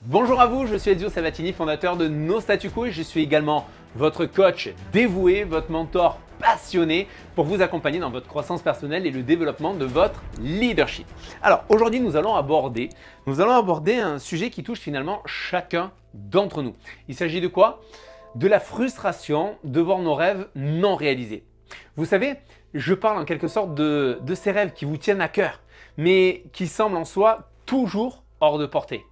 Bonjour à vous, je suis Ezio Sabatini, fondateur de No Statu Quo et je suis également votre coach dévoué, votre mentor passionné pour vous accompagner dans votre croissance personnelle et le développement de votre leadership. Alors aujourd'hui, nous allons aborder un sujet qui touche finalement chacun d'entre nous. Il s'agit de quoi? De la frustration de voir nos rêves non réalisés. Vous savez, je parle en quelque sorte de ces rêves qui vous tiennent à cœur, mais qui semblent en soi toujours hors de portée.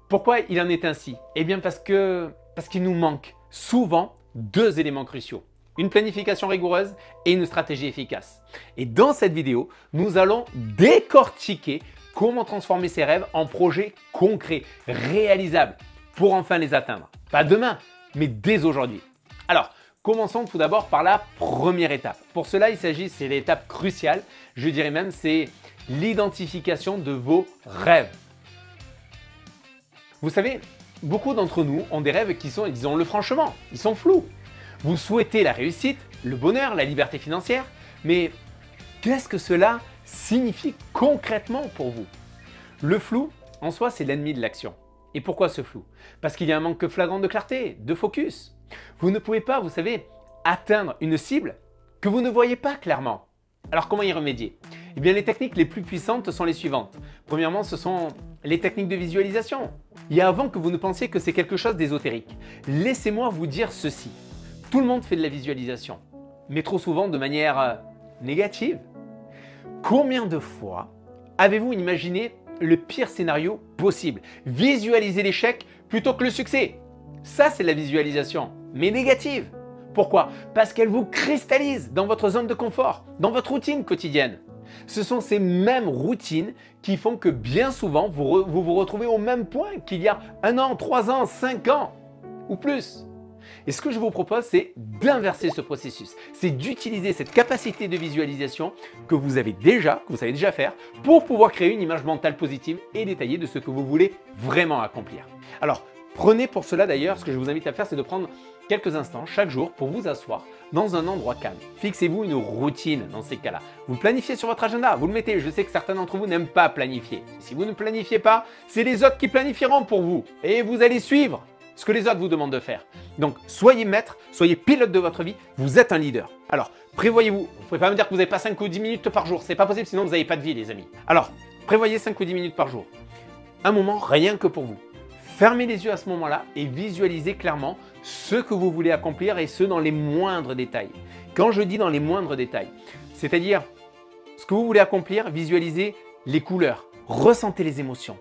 Pourquoi il en est ainsi? Eh bien parce qu'il nous manque souvent deux éléments cruciaux. Une planification rigoureuse et une stratégie efficace. Et dans cette vidéo, nous allons décortiquer comment transformer ces rêves en projets concrets, réalisables, pour enfin les atteindre. Pas demain, mais dès aujourd'hui. Alors, commençons tout d'abord par la première étape. Pour cela, c'est l'étape cruciale, je dirais même, c'est l'identification de vos rêves. Vous savez, beaucoup d'entre nous ont des rêves qui sont, disons-le franchement, ils sont flous. Vous souhaitez la réussite, le bonheur, la liberté financière, mais qu'est-ce que cela signifie concrètement pour vous? Le flou, en soi, c'est l'ennemi de l'action. Et pourquoi ce flou? Parce qu'il y a un manque flagrant de clarté, de focus. Vous ne pouvez pas, vous savez, atteindre une cible que vous ne voyez pas clairement. Alors comment y remédier? Eh bien, les techniques les plus puissantes sont les suivantes. Premièrement, ce sont les techniques de visualisation. Et avant que vous ne pensiez que c'est quelque chose d'ésotérique, laissez-moi vous dire ceci. Tout le monde fait de la visualisation, mais trop souvent de manière négative. Combien de fois avez-vous imaginé le pire scénario possible? Visualiser l'échec plutôt que le succès. Ça, c'est la visualisation, mais négative. Pourquoi? Parce qu'elle vous cristallise dans votre zone de confort, dans votre routine quotidienne. Ce sont ces mêmes routines qui font que bien souvent, vous vous retrouvez au même point qu'il y a 1 an, 3 ans, 5 ans ou plus. Et ce que je vous propose, c'est d'inverser ce processus. C'est d'utiliser cette capacité de visualisation que vous savez déjà faire pour pouvoir créer une image mentale positive et détaillée de ce que vous voulez vraiment accomplir. Alors, prenez pour cela d'ailleurs, ce que je vous invite à faire, c'est de prendre quelques instants chaque jour pour vous asseoir dans un endroit calme. Fixez-vous une routine dans ces cas-là. Vous le planifiez sur votre agenda, vous le mettez. Je sais que certains d'entre vous n'aiment pas planifier. Si vous ne planifiez pas, c'est les autres qui planifieront pour vous. Et vous allez suivre ce que les autres vous demandent de faire. Donc, soyez maître, soyez pilote de votre vie, vous êtes un leader. Alors, prévoyez-vous. Vous ne pouvez pas me dire que vous n'avez pas 5 ou 10 minutes par jour. C'est pas possible, sinon vous n'avez pas de vie, les amis. Alors, prévoyez 5 ou 10 minutes par jour. Un moment rien que pour vous. Fermez les yeux à ce moment-là et visualisez clairement ce que vous voulez accomplir et ce dans les moindres détails. Quand je dis dans les moindres détails, c'est-à-dire ce que vous voulez accomplir, visualisez les couleurs, ressentez les émotions,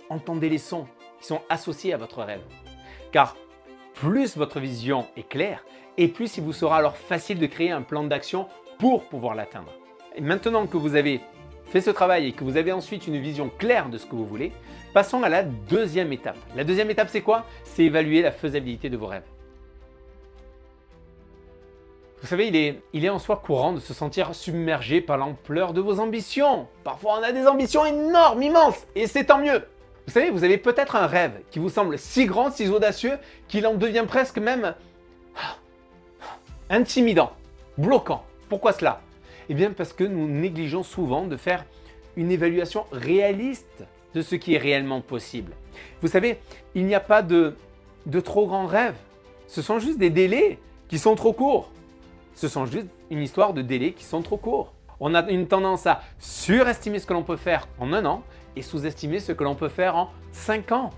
entendez les sons qui sont associés à votre rêve. Car plus votre vision est claire et plus il vous sera alors facile de créer un plan d'action pour pouvoir l'atteindre. Et maintenant que vous avez fait ce travail et que vous avez ensuite une vision claire de ce que vous voulez, passons à la deuxième étape. La deuxième étape, c'est quoi? C'est évaluer la faisabilité de vos rêves. Vous savez, il est en soi courant de se sentir submergé par l'ampleur de vos ambitions. Parfois, on a des ambitions énormes, immenses, et c'est tant mieux. Vous savez, vous avez peut-être un rêve qui vous semble si grand, si audacieux, qu'il en devient presque même intimidant, bloquant. Pourquoi cela? Eh bien, parce que nous négligeons souvent de faire une évaluation réaliste de ce qui est réellement possible. Vous savez, il n'y a pas de trop grands rêves. Ce sont juste des délais qui sont trop courts. Ce sont juste une histoire de délais qui sont trop courts. On a une tendance à surestimer ce que l'on peut faire en 1 an et sous-estimer ce que l'on peut faire en 5 ans.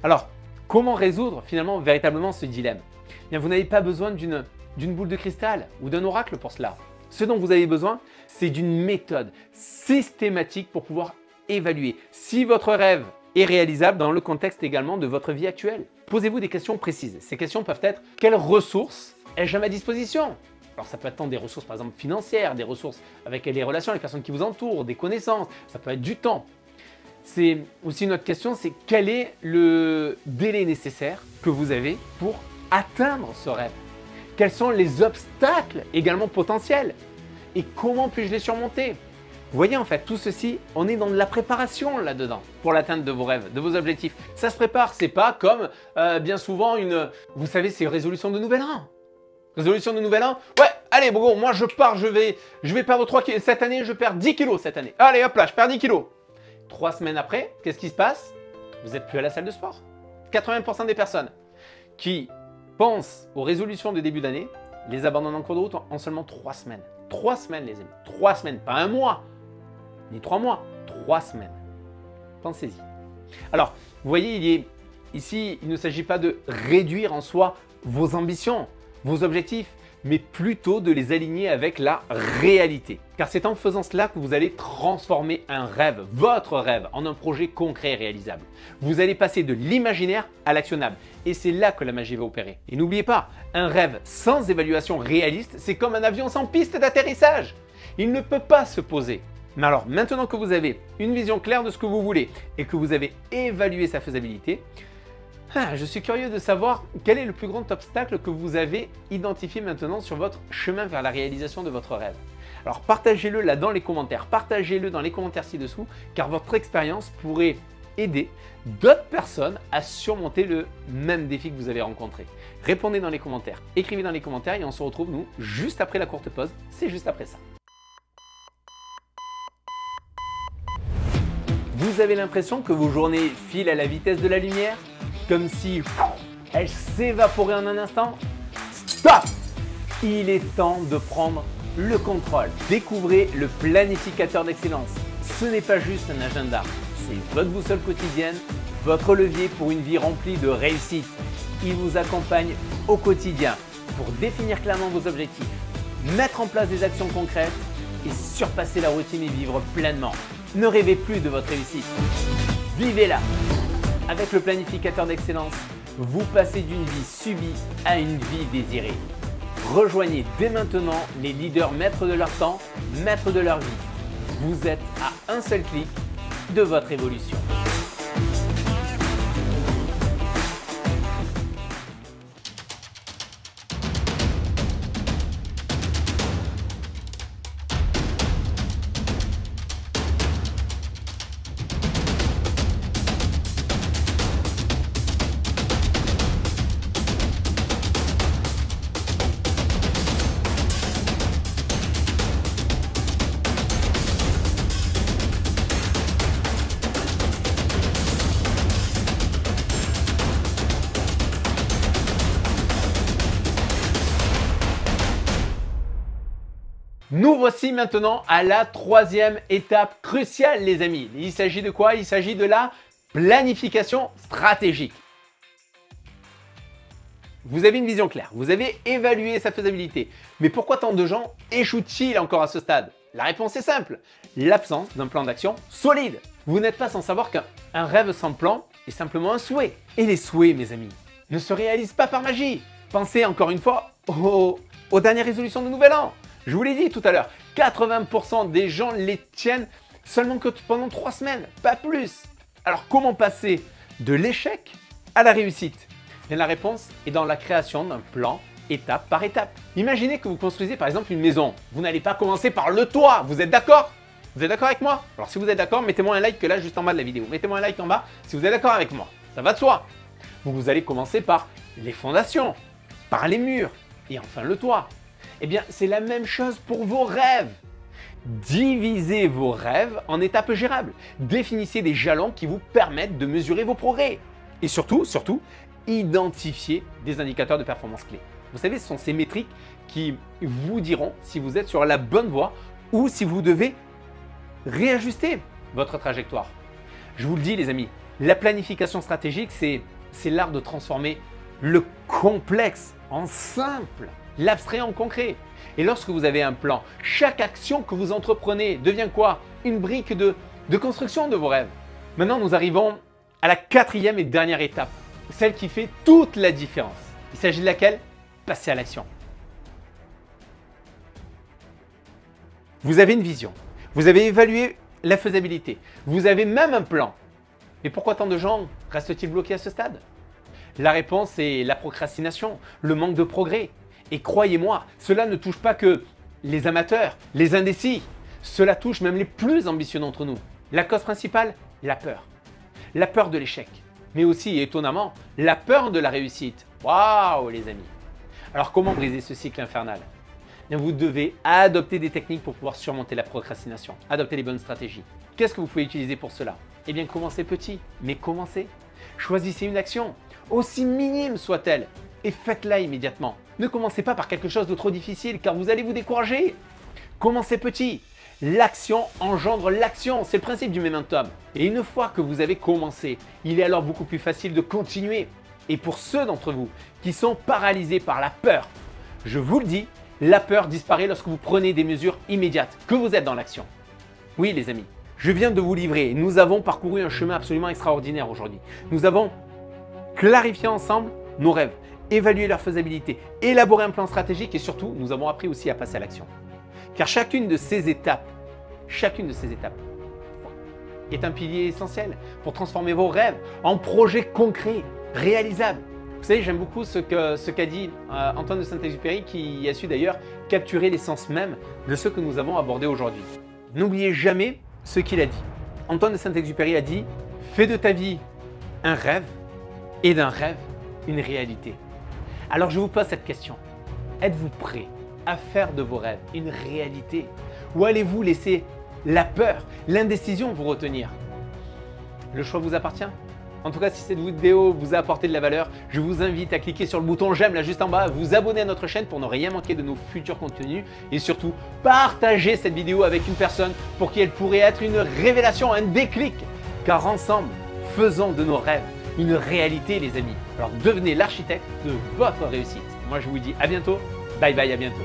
Alors, comment résoudre finalement véritablement ce dilemme? Eh bien, vous n'avez pas besoin d'une boule de cristal ou d'un oracle pour cela. Ce dont vous avez besoin, c'est d'une méthode systématique pour pouvoir évaluer si votre rêve est réalisable dans le contexte également de votre vie actuelle. Posez-vous des questions précises. Ces questions peuvent être: quelles ressources ai-je à ma disposition? Alors ça peut être tant des ressources par exemple financières, des ressources avec les relations, les personnes qui vous entourent, des connaissances, ça peut être du temps. C'est aussi une autre question, c'est quel est le délai nécessaire que vous avez pour atteindre ce rêve? Quels sont les obstacles également potentiels? Et comment puis-je les surmonter? Vous voyez, en fait, tout ceci, on est dans de la préparation là-dedans pour l'atteinte de vos rêves, de vos objectifs. Ça se prépare, c'est pas comme bien souvent vous savez, c'est une résolution de nouvel an. Résolution de nouvel an, ouais, allez, bon, moi je pars, je vais perdre 3 kilos cette année, je perds 10 kilos cette année. Allez, hop là, je perds 10 kilos. 3 semaines après, qu'est-ce qui se passe? vous n'êtes plus à la salle de sport. 80% des personnes qui pensent aux résolutions de début d'année les abandonnent en cours de route en seulement 3 semaines. 3 semaines, les amis. 3 semaines, pas un mois, ni 3 mois, 3 semaines. Pensez-y. Alors, vous voyez, ici, il ne s'agit pas de réduire en soi vos ambitions, vos objectifs, mais plutôt de les aligner avec la réalité. Car c'est en faisant cela que vous allez transformer un rêve, votre rêve, en un projet concret et réalisable. Vous allez passer de l'imaginaire à l'actionnable. Et c'est là que la magie va opérer. Et n'oubliez pas, un rêve sans évaluation réaliste, c'est comme un avion sans piste d'atterrissage. Il ne peut pas se poser. Mais alors, maintenant que vous avez une vision claire de ce que vous voulez et que vous avez évalué sa faisabilité, je suis curieux de savoir quel est le plus grand obstacle que vous avez identifié maintenant sur votre chemin vers la réalisation de votre rêve. Alors partagez-le là dans les commentaires, partagez-le dans les commentaires ci-dessous, car votre expérience pourrait aider d'autres personnes à surmonter le même défi que vous avez rencontré. Répondez dans les commentaires, écrivez dans les commentaires et on se retrouve nous juste après la courte pause, c'est juste après ça. Vous avez l'impression que vos journées filent à la vitesse de la lumière? Comme si elles s'évaporaient en un instant? Stop! Il est temps de prendre le contrôle. Découvrez le planificateur d'excellence. Ce n'est pas juste un agenda, c'est votre boussole quotidienne, votre levier pour une vie remplie de réussite. Il vous accompagne au quotidien pour définir clairement vos objectifs, mettre en place des actions concrètes et surpasser la routine et vivre pleinement. Ne rêvez plus de votre réussite, vivez-la. Avec le planificateur d'excellence, vous passez d'une vie subie à une vie désirée. Rejoignez dès maintenant les leaders maîtres de leur temps, maîtres de leur vie. Vous êtes à un seul clic de votre évolution. Nous voici maintenant à la 3e étape cruciale, les amis. Il s'agit de quoi? Il s'agit de la planification stratégique. Vous avez une vision claire, vous avez évalué sa faisabilité. Mais pourquoi tant de gens échouent-ils encore à ce stade? La réponse est simple, l'absence d'un plan d'action solide. Vous n'êtes pas sans savoir qu'un rêve sans plan est simplement un souhait. Et les souhaits, mes amis, ne se réalisent pas par magie. Pensez encore une fois aux dernières résolutions de Nouvel An. Je vous l'ai dit tout à l'heure, 80% des gens les tiennent seulement que pendant 3 semaines, pas plus. Alors comment passer de l'échec à la réussite? Et la réponse est dans la création d'un plan étape par étape. Imaginez que vous construisez par exemple une maison. Vous n'allez pas commencer par le toit, vous êtes d'accord? Vous êtes d'accord avec moi? Alors si vous êtes d'accord, mettez-moi un like là juste en bas de la vidéo. Mettez-moi un like en bas si vous êtes d'accord avec moi. Ça va de soi. Vous allez commencer par les fondations, par les murs et enfin le toit. Eh bien, c'est la même chose pour vos rêves. Divisez vos rêves en étapes gérables. Définissez des jalons qui vous permettent de mesurer vos progrès. Et surtout, identifiez des indicateurs de performance clés. Vous savez, ce sont ces métriques qui vous diront si vous êtes sur la bonne voie ou si vous devez réajuster votre trajectoire. Je vous le dis, les amis, la planification stratégique, c'est l'art de transformer le complexe en simple. L'abstrait en concret. Et lorsque vous avez un plan, chaque action que vous entreprenez devient quoi? Une brique de construction de vos rêves. Maintenant, nous arrivons à la 4e et dernière étape, celle qui fait toute la différence. Il s'agit de laquelle? Passer à l'action. Vous avez une vision, vous avez évalué la faisabilité, vous avez même un plan. Mais pourquoi tant de gens restent-ils bloqués à ce stade? La réponse est la procrastination, le manque de progrès. Et croyez-moi, cela ne touche pas que les amateurs, les indécis. Cela touche même les plus ambitieux d'entre nous. La cause principale, la peur. La peur de l'échec. Mais aussi, étonnamment, la peur de la réussite. Waouh, les amis! Alors, comment briser ce cycle infernal? Bien, vous devez adopter des techniques pour pouvoir surmonter la procrastination. Adopter les bonnes stratégies. Qu'est-ce que vous pouvez utiliser pour cela? Eh bien, commencez petit, mais commencez. Choisissez une action, aussi minime soit-elle, et faites-la immédiatement. Ne commencez pas par quelque chose de trop difficile, car vous allez vous décourager. Commencez petit. L'action engendre l'action, c'est le principe du momentum. Et une fois que vous avez commencé, il est alors beaucoup plus facile de continuer. Et pour ceux d'entre vous qui sont paralysés par la peur, je vous le dis, la peur disparaît lorsque vous prenez des mesures immédiates, que vous êtes dans l'action. Oui les amis, je viens de vous livrer, nous avons parcouru un chemin absolument extraordinaire aujourd'hui. Nous avons clarifié ensemble nos rêves, évalué leur faisabilité, élaboré un plan stratégique et surtout, nous avons appris aussi à passer à l'action. Car chacune de ces étapes est un pilier essentiel pour transformer vos rêves en projets concrets, réalisables. Vous savez, j'aime beaucoup ce qu'a dit Antoine de Saint-Exupéry, qui a su d'ailleurs capturer l'essence même de ce que nous avons abordé aujourd'hui. N'oubliez jamais ce qu'il a dit. Antoine de Saint-Exupéry a dit « Fais de ta vie un rêve et d'un rêve une réalité ». Alors je vous pose cette question. Êtes-vous prêt à faire de vos rêves une réalité? Ou allez-vous laisser la peur, l'indécision vous retenir? Le choix vous appartient. En tout cas, si cette vidéo vous a apporté de la valeur, je vous invite à cliquer sur le bouton j'aime là juste en bas, vous abonner à notre chaîne pour ne rien manquer de nos futurs contenus et surtout partager cette vidéo avec une personne pour qui elle pourrait être une révélation, un déclic. Car ensemble, faisons de nos rêves une réalité les amis. Alors devenez l'architecte de votre réussite. Moi je vous dis à bientôt, bye bye, à bientôt.